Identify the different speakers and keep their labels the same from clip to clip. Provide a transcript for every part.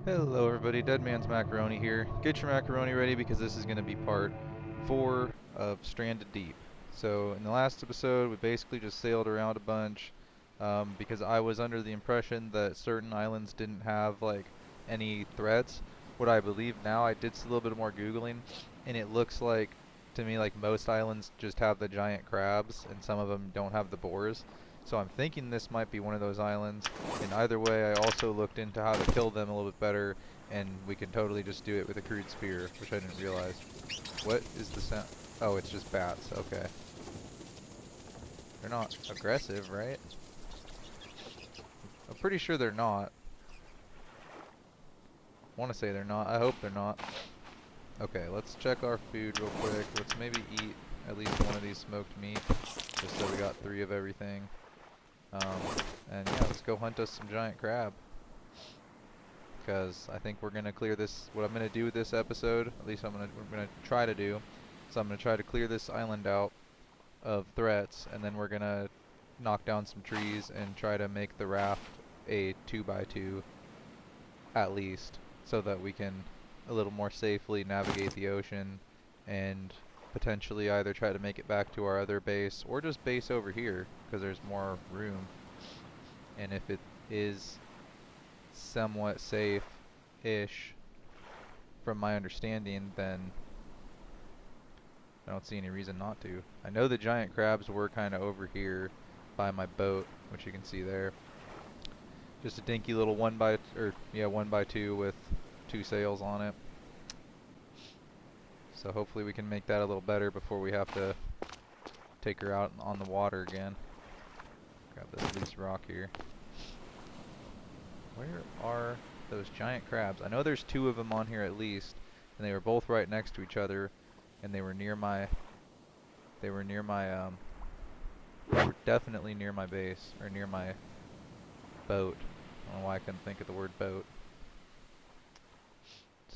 Speaker 1: Hello everybody, Deadman's Macaroni here. Get your macaroni ready because this is going to be part 4 of Stranded Deep. So in the last episode we basically just sailed around a bunch because I was under the impression that certain islands didn't have like any threats. What I believe now, I did a little bit more googling and it looks like to me like most islands just have the giant crabs and some of them don't have the boars. So I'm thinking this might be one of those islands. And either way, I also looked into how to kill them a little bit better, and we can totally just do it with a crude spear, which I didn't realize. What is the sound? Oh, it's just bats. Okay. They're not aggressive, right? I'm pretty sure they're not. I want to say they're not. I hope they're not. Okay, let's check our food real quick. Let's maybe eat at least one of these smoked meat, just so we got 3 of everything. And yeah, let's go hunt us some giant crab. Because I think we're gonna clear this. What I'm gonna do with this episode, at least we're gonna try to do. So I'm gonna try to clear this island out of threats, and then we're gonna knock down some trees and try to make the raft a 2x2 at least, so that we can a little more safely navigate the ocean and potentially either try to make it back to our other base or just base over here because there's more room. And if it is somewhat safe-ish from my understanding, then I don't see any reason not to. I know the giant crabs were kind of over here by my boat, which you can see there. Just a dinky little 1x2 with 2 sails on it. So hopefully we can make that a little better before we have to take her out on the water again. Grab this loose rock here. Where are those giant crabs? I know there's 2 of them on here at least, and they were both right next to each other, and they were definitely near my base, or near my boat. I don't know why I couldn't think of the word boat.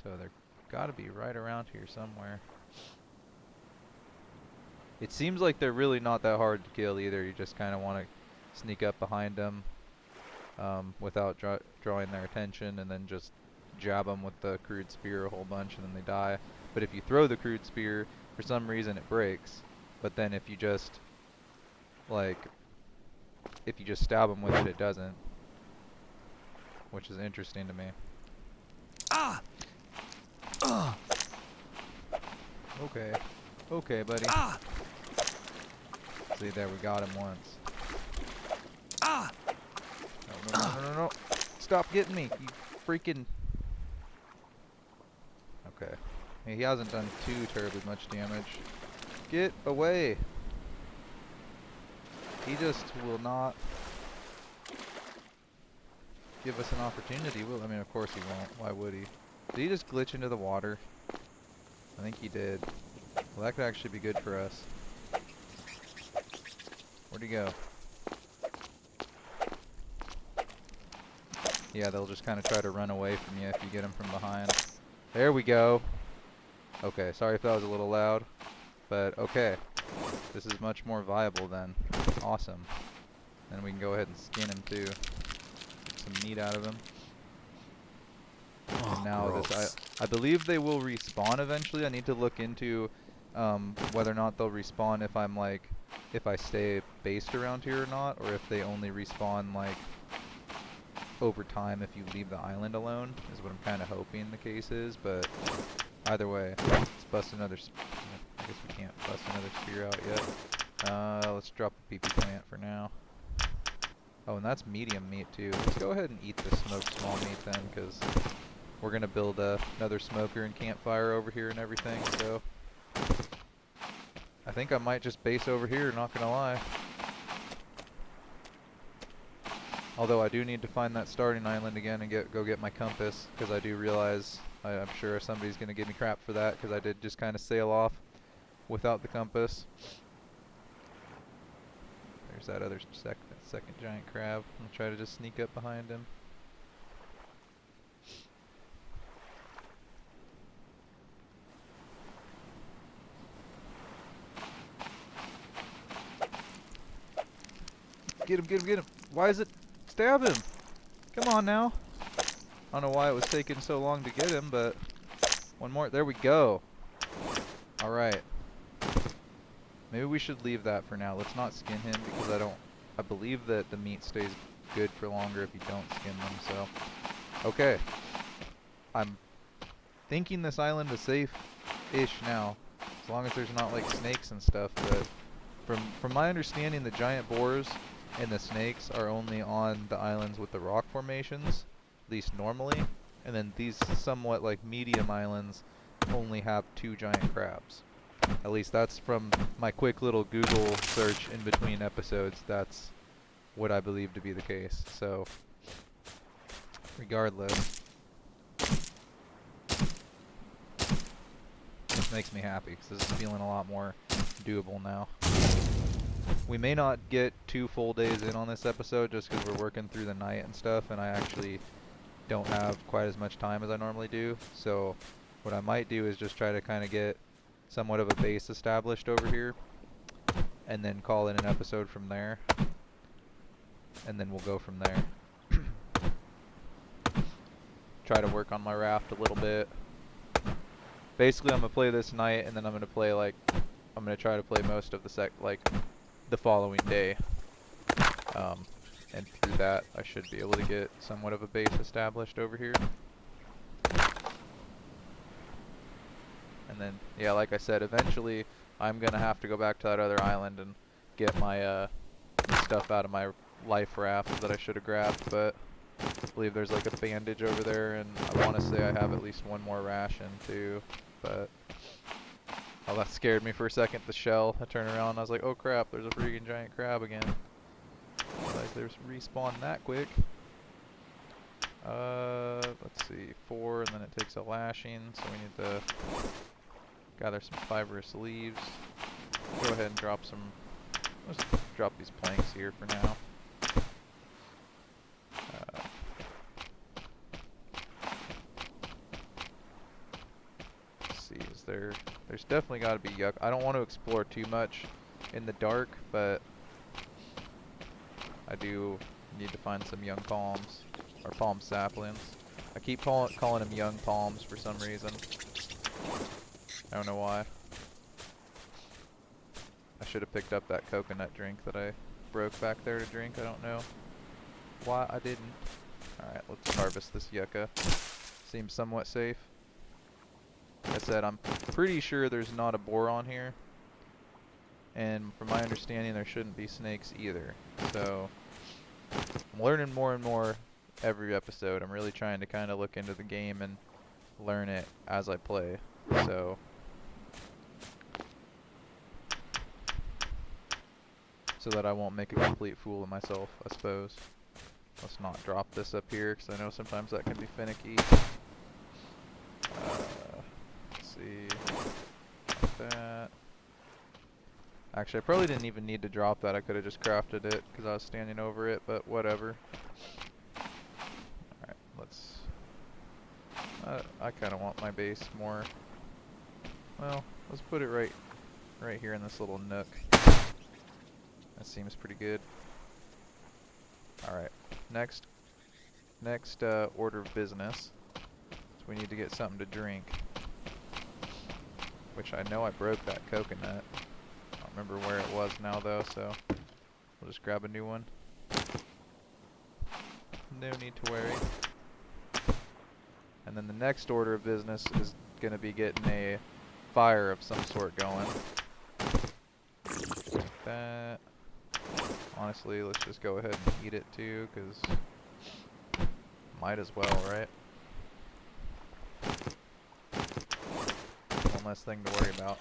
Speaker 1: So they're gotta be right around here somewhere. It seems like they're really not that hard to kill either. You just kind of want to sneak up behind them without drawing their attention, and then just jab them with the crude spear a whole bunch, and then they die. But if you throw the crude spear, for some reason it breaks. But then if you just stab them with it, it doesn't. Which is interesting to me.
Speaker 2: Ah!
Speaker 1: Okay. Okay, buddy.
Speaker 2: Ah!
Speaker 1: See, there, we got him once.
Speaker 2: Ah!
Speaker 1: No. Stop getting me, you freaking... Okay. Hey, he hasn't done too terribly much damage. Get away! He just will not give us an opportunity, will I mean, of course he won't. Why would he? Did he just glitch into the water? I think he did. Well, that could actually be good for us. Where'd he go? Yeah, they'll just kind of try to run away from you if you get them from behind. There we go. Okay, sorry if that was a little loud, but okay. This is much more viable then. Awesome. Then we can go ahead and skin him too. Get some meat out of him. And now this, I believe they will respawn eventually. I need to look into whether or not they'll respawn if I stay based around here or not, or if they only respawn like over time if you leave the island alone, is what I'm kind of hoping the case is. But either way, let's bust another. I guess we can't bust another spear out yet. Let's drop the PP plant for now. Oh, and that's medium meat too. Let's go ahead and eat the smoked small meat then, because we're gonna build another smoker and campfire over here and everything. So I think I might just base over here, not gonna lie. Although I do need to find that starting island again and go get my compass, because I do realize I'm sure somebody's gonna give me crap for that, because I did just kind of sail off without the compass. There's that other second giant crab. I'll try to just sneak up behind him. Get him. Why is it? Stab him! Come on now. I don't know why it was taking so long to get him, but one more. There we go. All right. Maybe we should leave that for now. Let's not skin him because I believe that the meat stays good for longer if you don't skin them. So, okay. I'm thinking this island is safe-ish now, as long as there's not like snakes and stuff. But from my understanding, the giant boars and the snakes are only on the islands with the rock formations, at least normally. And then these somewhat like medium islands only have 2 giant crabs. At least that's from my quick little Google search in between episodes. That's what I believe to be the case. So, regardless, this makes me happy because this is feeling a lot more doable now. We may not get 2 full days in on this episode just because we're working through the night and stuff, and I actually don't have quite as much time as I normally do. So what I might do is just try to kind of get somewhat of a base established over here and then call it an episode from there, and then we'll go from there. Try to work on my raft a little bit. Basically I'm gonna play this night, and then I'm gonna try to play most of the following day, and through that I should be able to get somewhat of a base established over here. And then, yeah, like I said, eventually I'm gonna have to go back to that other island and get my stuff out of my life raft that I should have grabbed, but I believe there's like a bandage over there, and I want to say I have at least 1 more ration too, but oh, that scared me for a second, the shell. I turned around and I was like, oh crap, there's a freaking giant crab again. I realized there's respawn that quick. Let's see, 4, and then it takes a lashing, so we need to gather some fibrous leaves. Go ahead and drop some, let's drop these planks here for now. Let's see, there's definitely got to be yucca. I don't want to explore too much in the dark, but I do need to find some young palms, or palm saplings. I keep calling them young palms for some reason. I don't know why. I should have picked up that coconut drink that I broke back there to drink. I don't know why I didn't. Alright, let's harvest this yucca. Seems somewhat safe. Like I said, I'm pretty sure there's not a boar on here. And from my understanding, there shouldn't be snakes either. So, I'm learning more and more every episode. I'm really trying to kind of look into the game and learn it as I play. So, that I won't make a complete fool of myself, I suppose. Let's not drop this up here, because I know sometimes that can be finicky. Let's see. Like that. Actually, I probably didn't even need to drop that. I could have just crafted it, because I was standing over it, but whatever. Alright, let's... I kind of want my base more... Well, let's put it right here in this little nook. That seems pretty good. Alright, next order of business. So we need to get something to drink. Which I know I broke that coconut. I don't remember where it was now though, so we'll just grab a new one. No need to worry. And then the next order of business is going to be getting a fire of some sort going. Like that. Honestly, let's just go ahead and eat it too, because might as well, right? One less thing to worry about.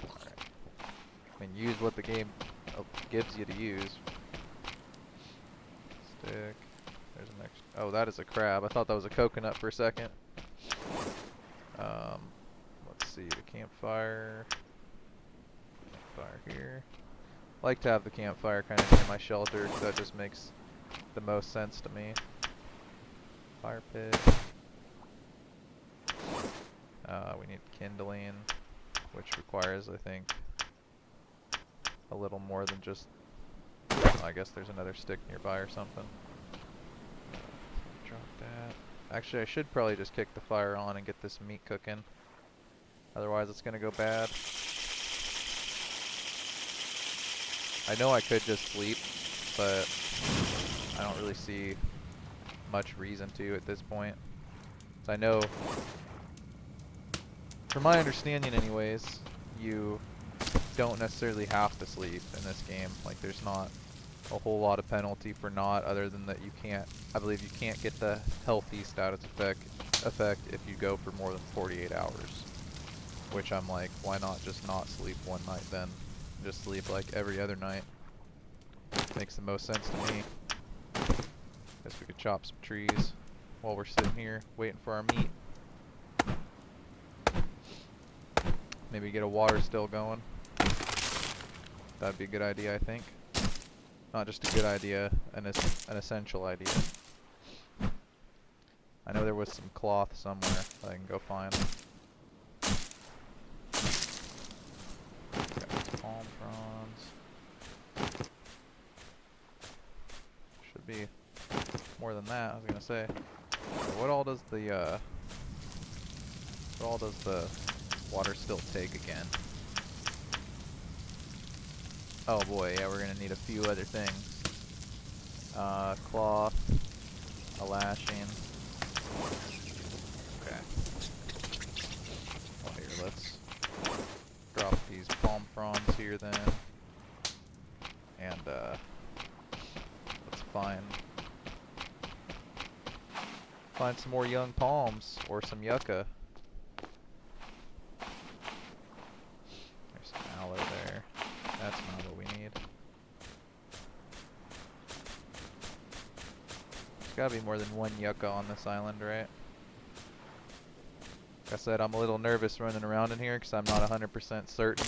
Speaker 1: Alright. I mean, use what the game gives you to use. Stick. There's an extra. Oh, that is a crab. I thought that was a coconut for a second. Let's see, the campfire. Campfire here. Like to have the campfire kind of near my shelter, because that just makes the most sense to me. Fire pit. We need kindling, which requires, I think, a little more than just... I guess there's another stick nearby or something. Drop that. Actually, I should probably just kick the fire on and get this meat cooking. Otherwise, it's gonna go bad. I know I could just sleep, but I don't really see much reason to at this point. So I know, from my understanding anyways, you don't necessarily have to sleep in this game. Like, there's not a whole lot of penalty for not, other than that you can't, I believe you can't get the healthy status effect if you go for more than 48 hours. Which I'm like, why not just not sleep one night then? Just sleep like every other night. Makes the most sense to me. Guess we could chop some trees while we're sitting here waiting for our meat. Maybe get a water still going. That'd be a good idea, I think. Not just a good idea, an essential idea. I know there was some cloth somewhere that I can go find. Got palm fronds. Should be more than that, I was gonna say. What all does the water still take again? Oh boy, yeah, we're gonna need a few other things. Cloth, a lashing. Okay. Well, here, let's drop these palm fronds here then. And, let's find some more young palms, or some yucca. There's some aloe there. That's not what we need. There's gotta be more than one yucca on this island, right? Like I said, I'm a little nervous running around in here because I'm not 100% certain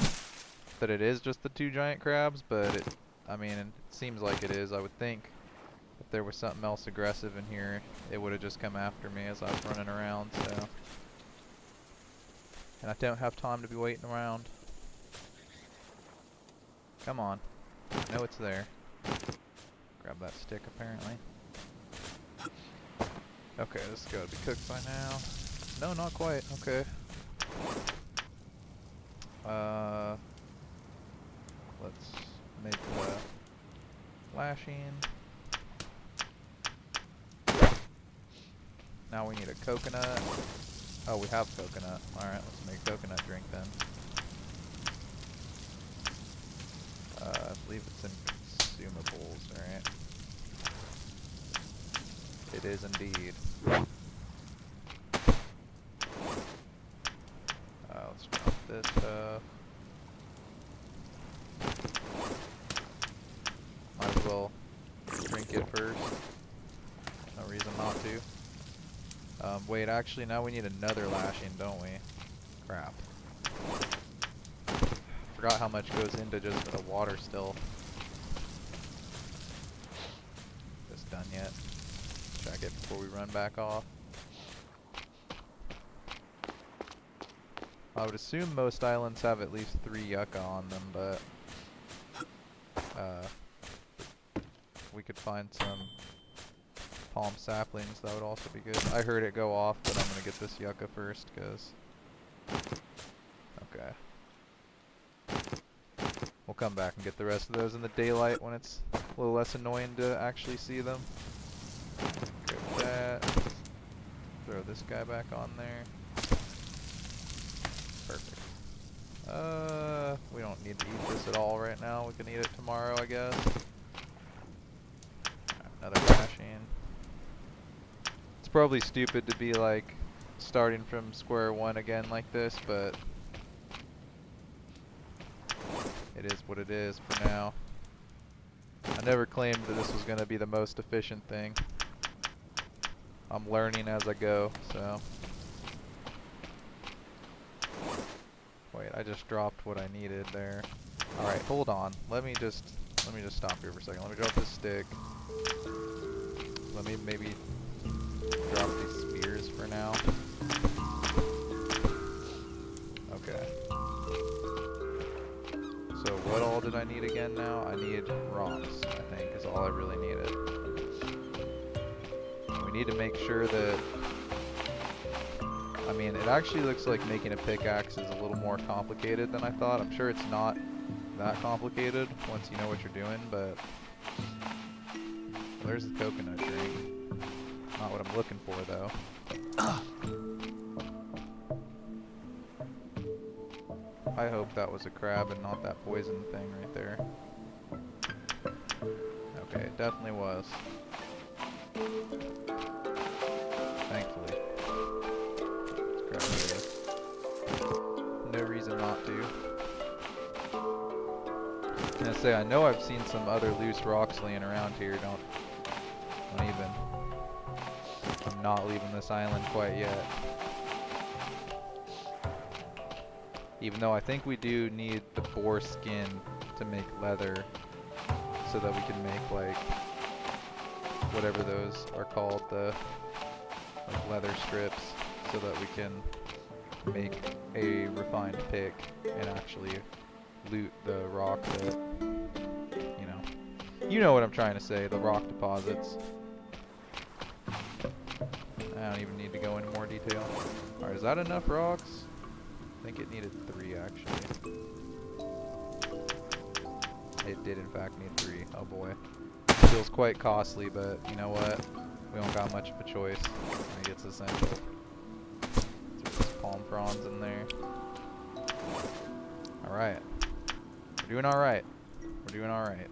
Speaker 1: that it is just the two giant crabs, but I mean, it seems like it is. I would think if there was something else aggressive in here, it would have just come after me as I was running around, so. And I don't have time to be waiting around. Come on. I know it's there. Grab that stick, apparently. Okay, this has got to be cooked by now. No, not quite. Okay. Let's make the lashing. Now we need a coconut. Oh, we have coconut. Alright, let's make coconut drink then. I believe it's in consumables, right? It is indeed. Let's drop this stuff. Might as well drink it first. No reason not to. Wait, actually, now we need another lashing, don't we? Crap. Forgot how much goes into just the water still. This done yet? Check it before we run back off. I would assume most islands have at least 3 yucca on them, but we could find some palm saplings, that would also be good. I heard it go off, but I'm gonna get this yucca first, cause okay. We'll come back and get the rest of those in the daylight when it's a little less annoying to actually see them. Grab that. Throw this guy back on there. Perfect. We don't need to eat this at all right now. We can eat it tomorrow, I guess. Another lashing. It's probably stupid to be like starting from square one again like this, but it is what it is for now. I never claimed that this was going to be the most efficient thing. I'm learning as I go, so. Wait, I just dropped what I needed there. Alright, hold on. Let me just stop here for a second. Let me drop this stick. Let me maybe drop these spears for now. Okay. So what all did I need again now? I need rocks, I think, is all I really needed. We need to make sure that I mean, it actually looks like making a pickaxe is a little more complicated than I thought. I'm sure it's not that complicated once you know what you're doing, but... Well, there's the coconut drink. Not what I'm looking for, though. I hope that was a crab and not that poison thing right there. Okay, it definitely was. Thankfully. Let's grab this. No reason not to. I'm gonna say, I know I've seen some other loose rocks laying around here. Don't even. I'm not leaving this island quite yet. Even though I think we do need the boar skin to make leather, so that we can make like whatever those are called, the like leather strips, so that we can make a refined pick and actually loot the rock that, you know what I'm trying to say, the rock deposits. I don't even need to go into more detail. Alright, is that enough rocks? I think it needed 3 actually. It did in fact need 3. Oh boy. Feels quite costly, but you know what? We don't got much of a choice. I think it's essential. Throw those palm fronds in there. Alright. We're doing alright. We're doing alright.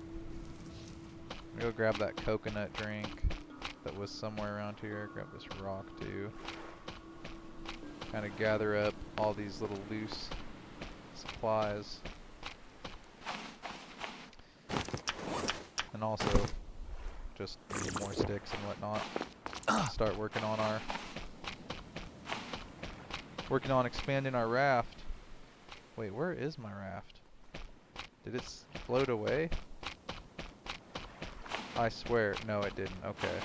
Speaker 1: I'm gonna go grab that coconut drink that was somewhere around here. Grab this rock too. Kind of gather up all these little loose supplies. And also just need more sticks and whatnot. Start working on expanding our raft. Wait, where is my raft? Did it float away? I swear, no it didn't. Okay.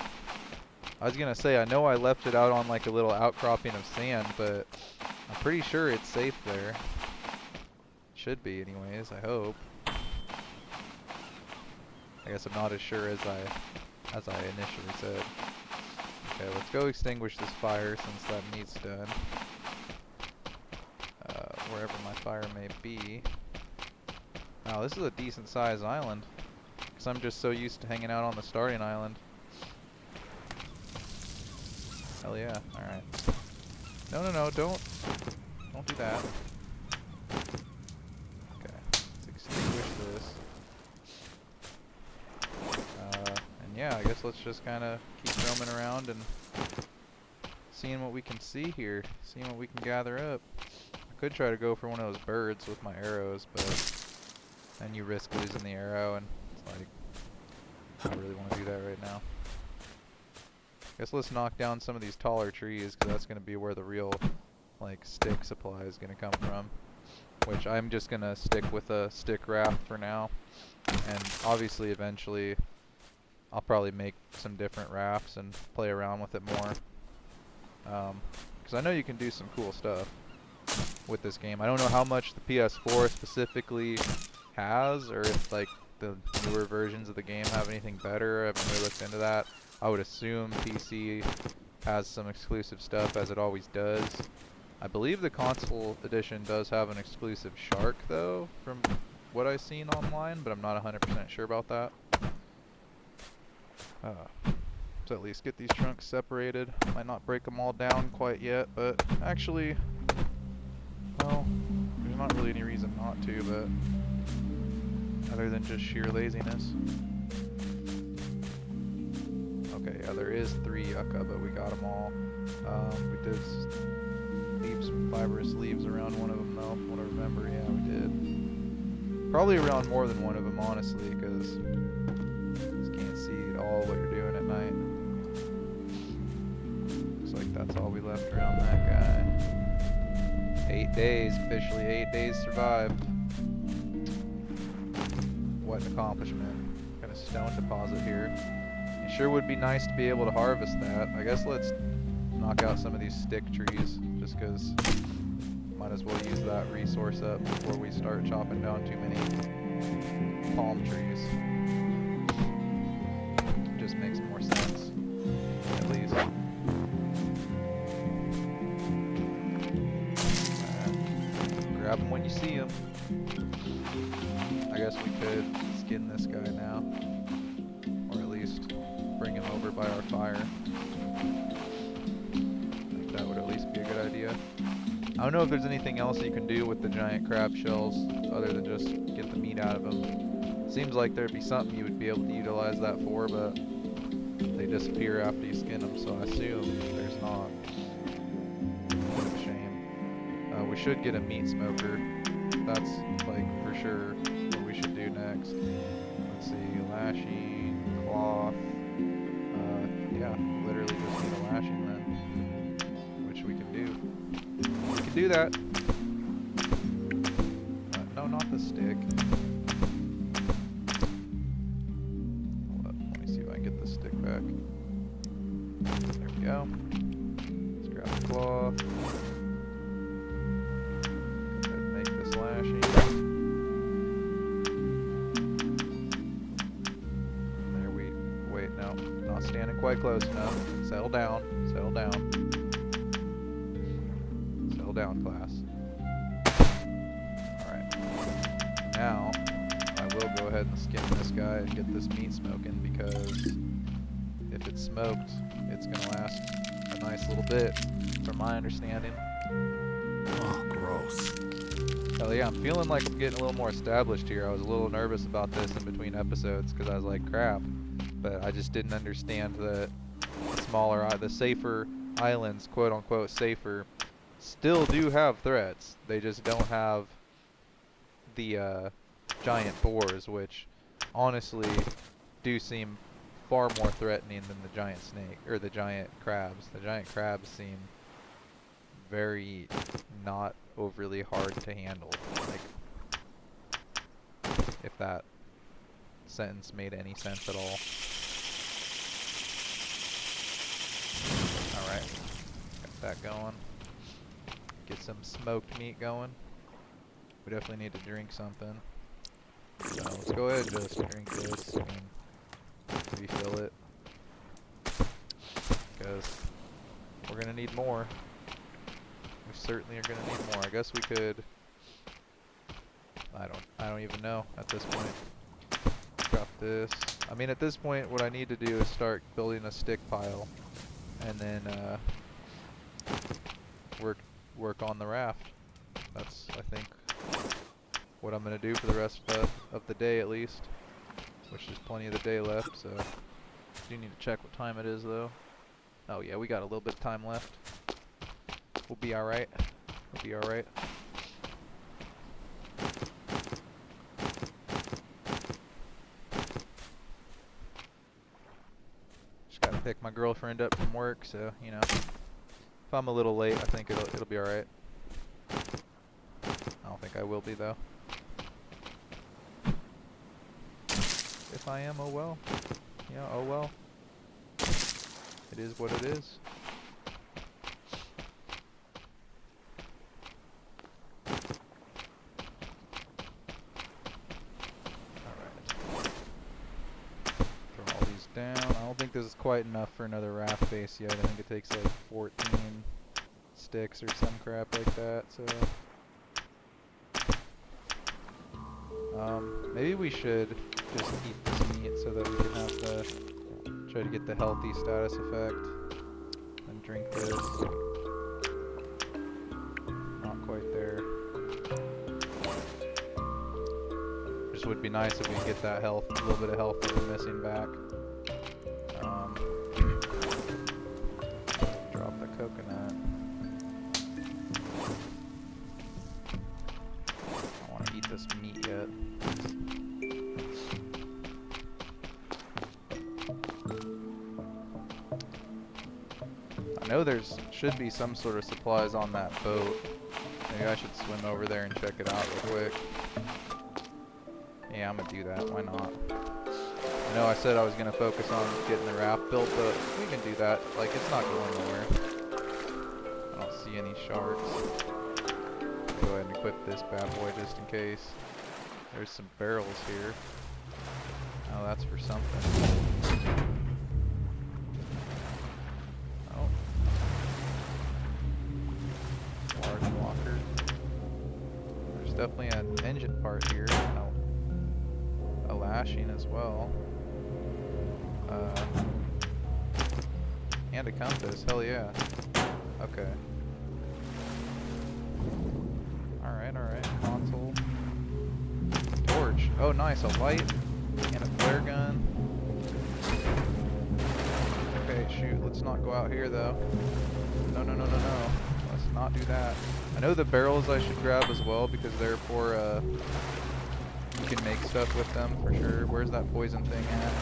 Speaker 1: I was gonna say, I know I left it out on like a little outcropping of sand, but I'm pretty sure it's safe there. Should be anyways, I hope. I guess I'm not as sure as I initially said. Okay, let's go extinguish this fire since that needs done. Wherever my fire may be. Wow, this is a decent sized island. Because I'm just so used to hanging out on the starting island. Hell yeah, alright. No, don't do that. Okay, let's extinguish this. And yeah, I guess let's just kind of keep roaming around and seeing what we can see here. Seeing what we can gather up. I could try to go for one of those birds with my arrows, but then you risk losing the arrow, and it's like, I don't really want to do that right now. Guess let's knock down some of these taller trees, because that's going to be where the real, like, stick supply is going to come from. Which I'm just going to stick with a stick raft for now. And obviously, eventually, I'll probably make some different rafts and play around with it more. Because I know you can do some cool stuff with this game. I don't know how much the PS4 specifically has, or if, like, the newer versions of the game have anything better. I haven't really looked into that. I would assume PC has some exclusive stuff, as it always does. I believe the console edition does have an exclusive shark, though, from what I've seen online, but I'm not 100% sure about that. So at least get these trunks separated. Might not break them all down quite yet, but actually, well, there's not really any reason not to, but other than just sheer laziness. Okay, yeah, there is 3 yucca, but we got them all. We did leave some fibrous leaves around one of them, though. What I remember, yeah, we did. Probably around more than one of them, honestly, because you just can't see at all what you're doing at night. Looks like that's all we left around that guy. 8 days, officially 8 days survived. What an accomplishment. Got a stone deposit here. It sure would be nice to be able to harvest that. I guess let's knock out some of these stick trees, just because might as well use that resource up before we start chopping down too many palm trees. Just makes more sense, at least. Grab them when you see them. I guess we could skin this guy now. Or at least bring him over by our fire. I think that would at least be a good idea. I don't know if there's anything else you can do with the giant crab shells other than just get the meat out of them. Seems like there'd be something you would be able to utilize that for, but they disappear after you skin them, so I assume there's not. Bit of a shame. We should get a meat smoker. That's like for sure what we should do next. Let's see, lashing, cloth. Yeah, literally just need a lashing then, which we can do. We can do that. No, not the stick. Let me see if I can get the stick back. There we go. Let's grab the cloth. Go ahead and make this lashing. There we... Wait, no. Not standing quite close enough. Settle down. Settle down. Settle down, class. Alright. Now, I will go ahead and skin this guy and get this meat smoking, because if it's smoked, it's going to last a nice little bit, from my understanding.
Speaker 2: Oh, gross.
Speaker 1: Hell yeah, I'm feeling like I'm getting a little more established here. I was a little nervous about this in between episodes, because I was like, crap. But I just didn't understand that the safer islands, quote unquote safer, still do have threats. They just don't have the giant boars, which honestly do seem far more threatening than the giant snake, or the giant crabs. The giant crabs seem very not overly hard to handle. Like, if that sentence made any sense at all. Alright, got that going. Get some smoked meat going. We definitely need to drink something. So let's go ahead and just drink this and refill it, because we're gonna need more. We certainly are gonna need more. I guess we could. I don't even know at this point. Drop this. I mean, at this point, what I need to do is start building a stick pile, and then work on the raft. That's, I think, what I'm gonna do for the rest of the day at least, which is plenty of the day left. So do need to check what time it is though. Oh yeah, we got a little bit of time left. We'll be all right. We'll be all right. Just gotta pick my girlfriend up from work, so you know, if I'm a little late, I think it'll be all right. I don't think I will be though. If I am, oh well. Yeah, oh well. It is what it is. Alright. Throw all these down. I don't think this is quite enough for another raft base yet. I think it takes like 14 sticks or some crap like that, so... maybe we should just eat this meat so that we can have the... try to get the healthy status effect. And drink this. Not quite there. Just would be nice if we get that health, a little bit of health that we're missing back. Drop the coconut. I don't want to eat this meat yet. I know there's should be some sort of supplies on that boat. Maybe I should swim over there and check it out real quick. Yeah, I'm gonna do that. Why not? I know I said I was gonna focus on getting the raft built, but we can do that. Like, it's not going nowhere. I don't see any sharks. Go ahead and equip this bad boy just in case. There's some barrels here. Oh, that's for something. definitely an engine part here. Oh, a lashing as well. And a compass. Hell yeah. Okay. Alright, alright. Console. Torch. Oh, nice. A light and a flare gun. Okay, shoot. Let's not go out here, though. No, no, no, no, no. Let's not do that. I know the barrels I should grab as well because they're for, you can make stuff with them for sure. Where's that poison thing at?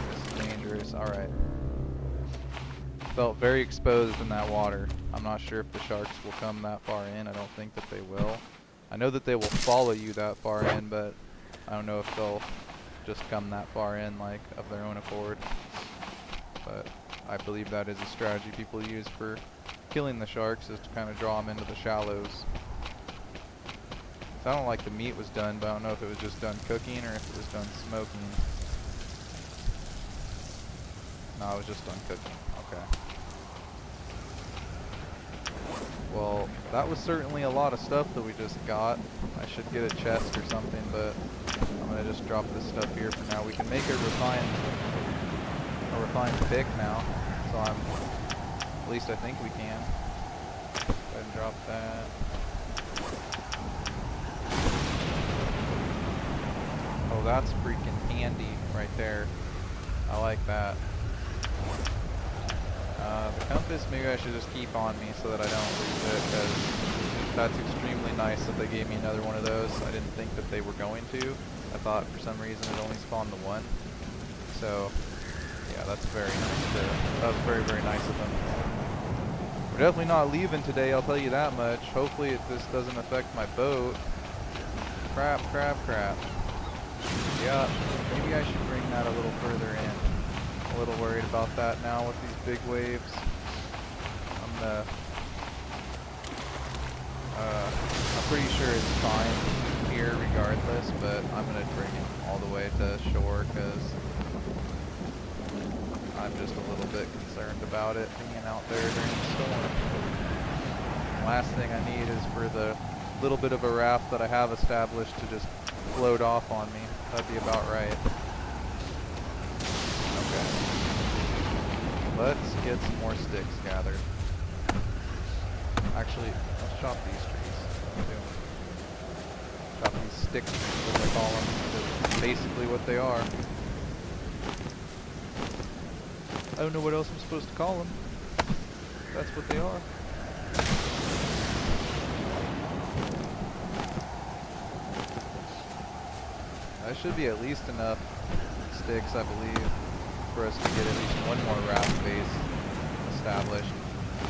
Speaker 1: This is dangerous. Alright. Felt very exposed in that water. I'm not sure if the sharks will come that far in. I don't think that they will. I know that they will follow you that far in, but I don't know if they'll just come that far in, like, of their own accord. But I believe that is a strategy people use for killing the sharks, is to kind of draw them into the shallows. Sounded like the meat was done, but I don't know if it was just done cooking or if it was done smoking. No, it was just done cooking. Okay. Well, that was certainly a lot of stuff that we just got. I should get a chest or something, but I'm gonna just drop this stuff here for now. We can make a refined pick now, so at least I think we can. Go ahead and drop that. Oh, that's freaking handy right there. I like that. The compass, maybe I should just keep on me so that I don't lose it, because that's extremely nice that they gave me another one of those. I didn't think that they were going to. I thought for some reason it only spawned the one. So, yeah, that's very nice. That was very, very nice of them. We're definitely not leaving today, I'll tell you that much. Hopefully this doesn't affect my boat. Crap, crap, crap. Yeah, maybe I should bring that a little further in. A little worried about that now with these big waves. I'm pretty sure it's fine here regardless, but I'm gonna bring it all the way to shore because I'm just a little bit concerned about it being out there during the storm. Last thing I need is for the little bit of a raft that I have established to just float off on me. That'd be about right. Okay. Let's get some more sticks gathered. Actually, let's chop these trees. What am I doing? Chop these sticks, as I call them. That's basically what they are. I don't know what else I'm supposed to call them. That's what they are. That should be at least enough sticks, I believe, for us to get at least one more raft base established.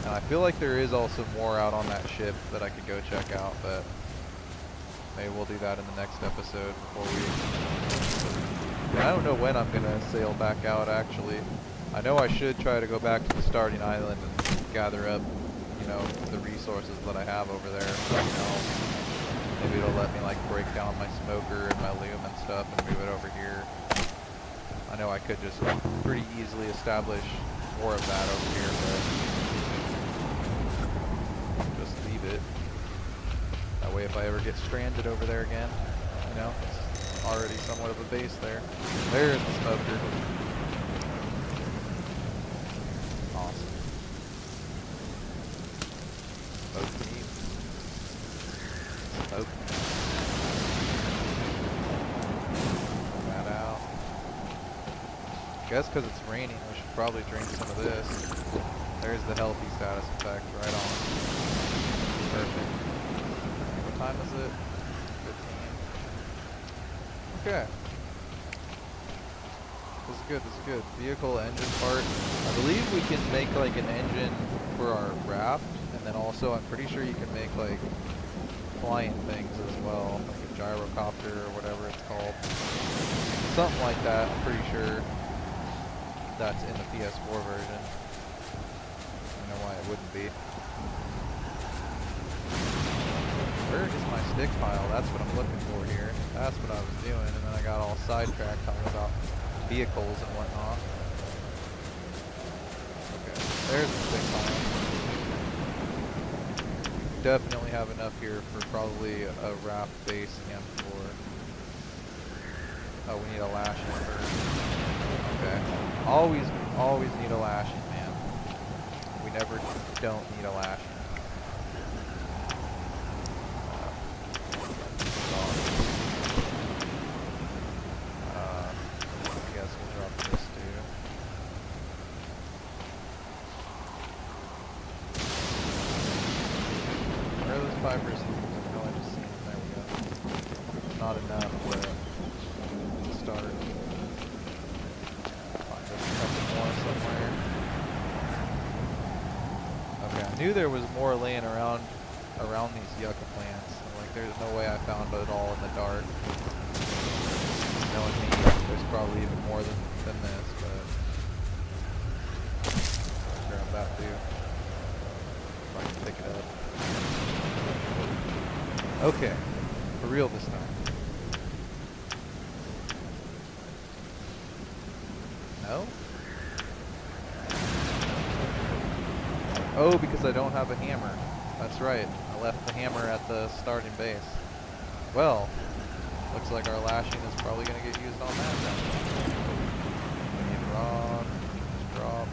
Speaker 1: And I feel like there is also more out on that ship that I could go check out, but maybe we'll do that in the next episode before we... And I don't know when I'm going to sail back out, actually. I know I should try to go back to the starting island and gather up, you know, the resources that I have over there. But, you know, maybe it'll let me, like, break down my smoker and my loom and stuff and move it over here. I know I could just pretty easily establish more of that over here, but just leave it. That way if I ever get stranded over there again, you know, it's already somewhat of a base there. There's the smoker. Awesome. Smoked meat. Smoked meat. That out. I guess because it's raining, we should probably drink some of this. There's the healthy status effect right on. Perfect. What time is it? 15. Okay. This is good, this is good. Vehicle engine part. I believe we can make like an engine for our raft, and then also I'm pretty sure you can make like flying things as well, like a gyrocopter or whatever it's called. Something like that, I'm pretty sure that's in the PS4 version. I don't know why it wouldn't be. Where is my stick pile? That's what I'm looking for here. That's what I was doing, and then I got all sidetracked talking about vehicles and whatnot. Okay, there's the stick pile. definitely have enough here for probably a raft base and for... Oh, we need a lashing first. Okay. Always need a lashing, man. We never don't need a lashing. I guess we'll drop this too. Where are those fibers? Oh, I just seen them. There we go. Not enough, but start. Find us a couple more somewhere. Okay, I knew there was more laying around these yucca plants. Like, there's no way I found it all in the dark. Knowing me, there's probably even more than this, but I'll grab that too. If I can pick it up. Okay, for real this time. No? Oh, because I don't have a hammer. That's right. I left the hammer at the starting base. Well, looks like our lashing is probably going to get used on that then. We need rod. Just drop.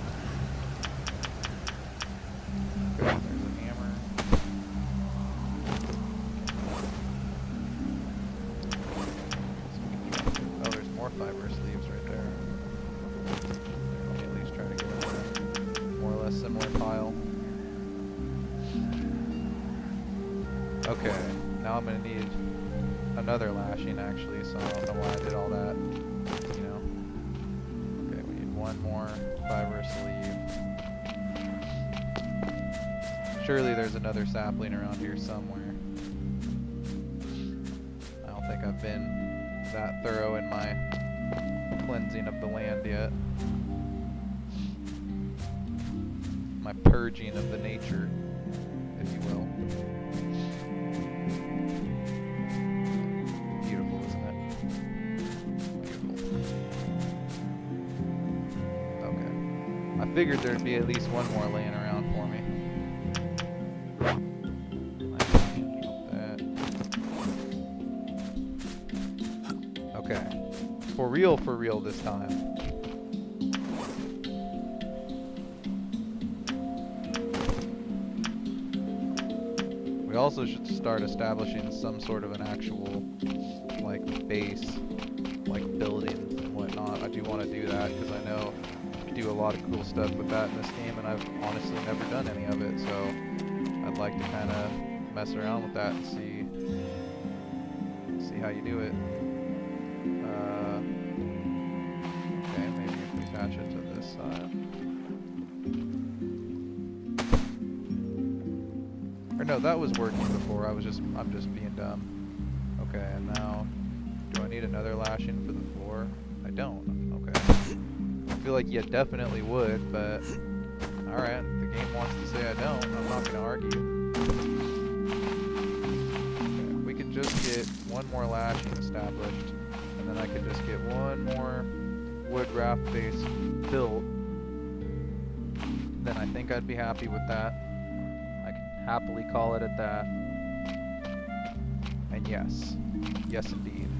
Speaker 1: Okay, there's a hammer. Oh, there's more fibrous leaves right there. Let me at least try to get a more or less similar pile. Okay, now I'm going to need another lashing actually, so I don't know why I did all that, you know. Okay, we need one more fibrous leaf. Surely there's another sapling around here somewhere. I don't think I've been that thorough in my cleansing of the land yet. My purging of the nature, if you will. I figured there'd be at least one more laying around for me. Okay. For real this time. We also should start establishing some sort of an actual, like, base, like, building and whatnot. I do want to do that because I know do a lot of cool stuff with that in this game, and I've honestly never done any of it, so I'd like to kind of mess around with that and see how you do it. Okay, maybe if we attach it to this side. Or no, that was working before. I'm just being dumb. Okay, and now do I need another lashing for the floor? I don't. Okay. I feel like you definitely would, but alright, the game wants to say I don't. I'm not going to argue. Okay, we could just get one more lashing established, and then I could just get one more wood raft base built. Then I think I'd be happy with that. I can happily call it at that. And yes. Yes indeed.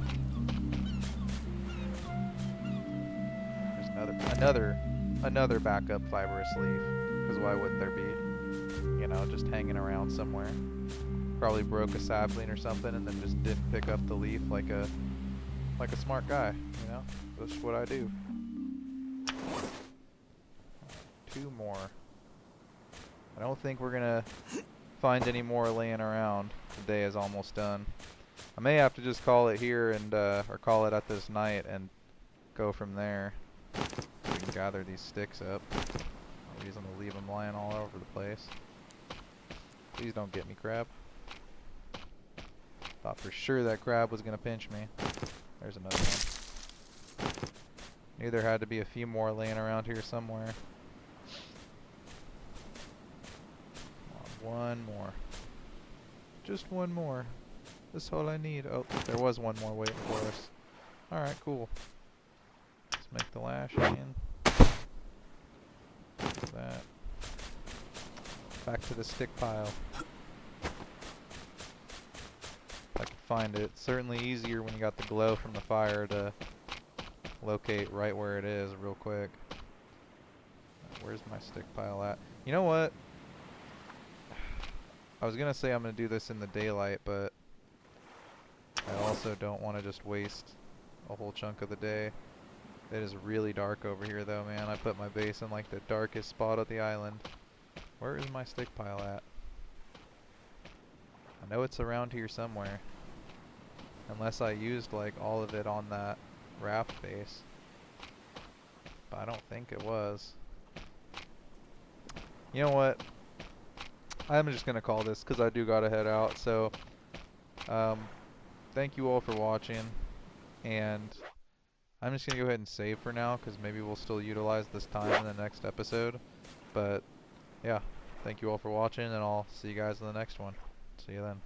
Speaker 1: Another backup fibrous leaf, because why wouldn't there be? You know, just hanging around somewhere. Probably broke a sapling or something and then just didn't pick up the leaf like a smart guy, you know? That's what I do. Two more. I don't think we're gonna find any more laying around. The day is almost done. I may have to just call it here and or call it at this night and go from there. We can gather these sticks up. No reason to leave them lying all over the place. Please don't get me, crab. Thought for sure that crab was gonna pinch me. There's another one. Knew there had to be a few more laying around here somewhere. Come on, one more. Just one more. That's all I need. Oh, there was one more waiting for us. Alright, cool. Let's make the lashing. That. Back to the stick pile. find it. It's certainly easier when you got the glow from the fire to locate right where it is real quick. Where's my stick pile at? You know what? I was gonna say I'm gonna do this in the daylight, but I also don't want to just waste a whole chunk of the day. It is really dark over here though, man. I put my base in like the darkest spot of the island. Where is my stick pile at? I know it's around here somewhere. Unless I used like all of it on that raft base. But I don't think it was. You know what? I'm just gonna call this because I do gotta head out. So, thank you all for watching, and I'm just gonna go ahead and save for now because maybe we'll still utilize this time in the next episode. But yeah, thank you all for watching, and I'll see you guys in the next one. See you then.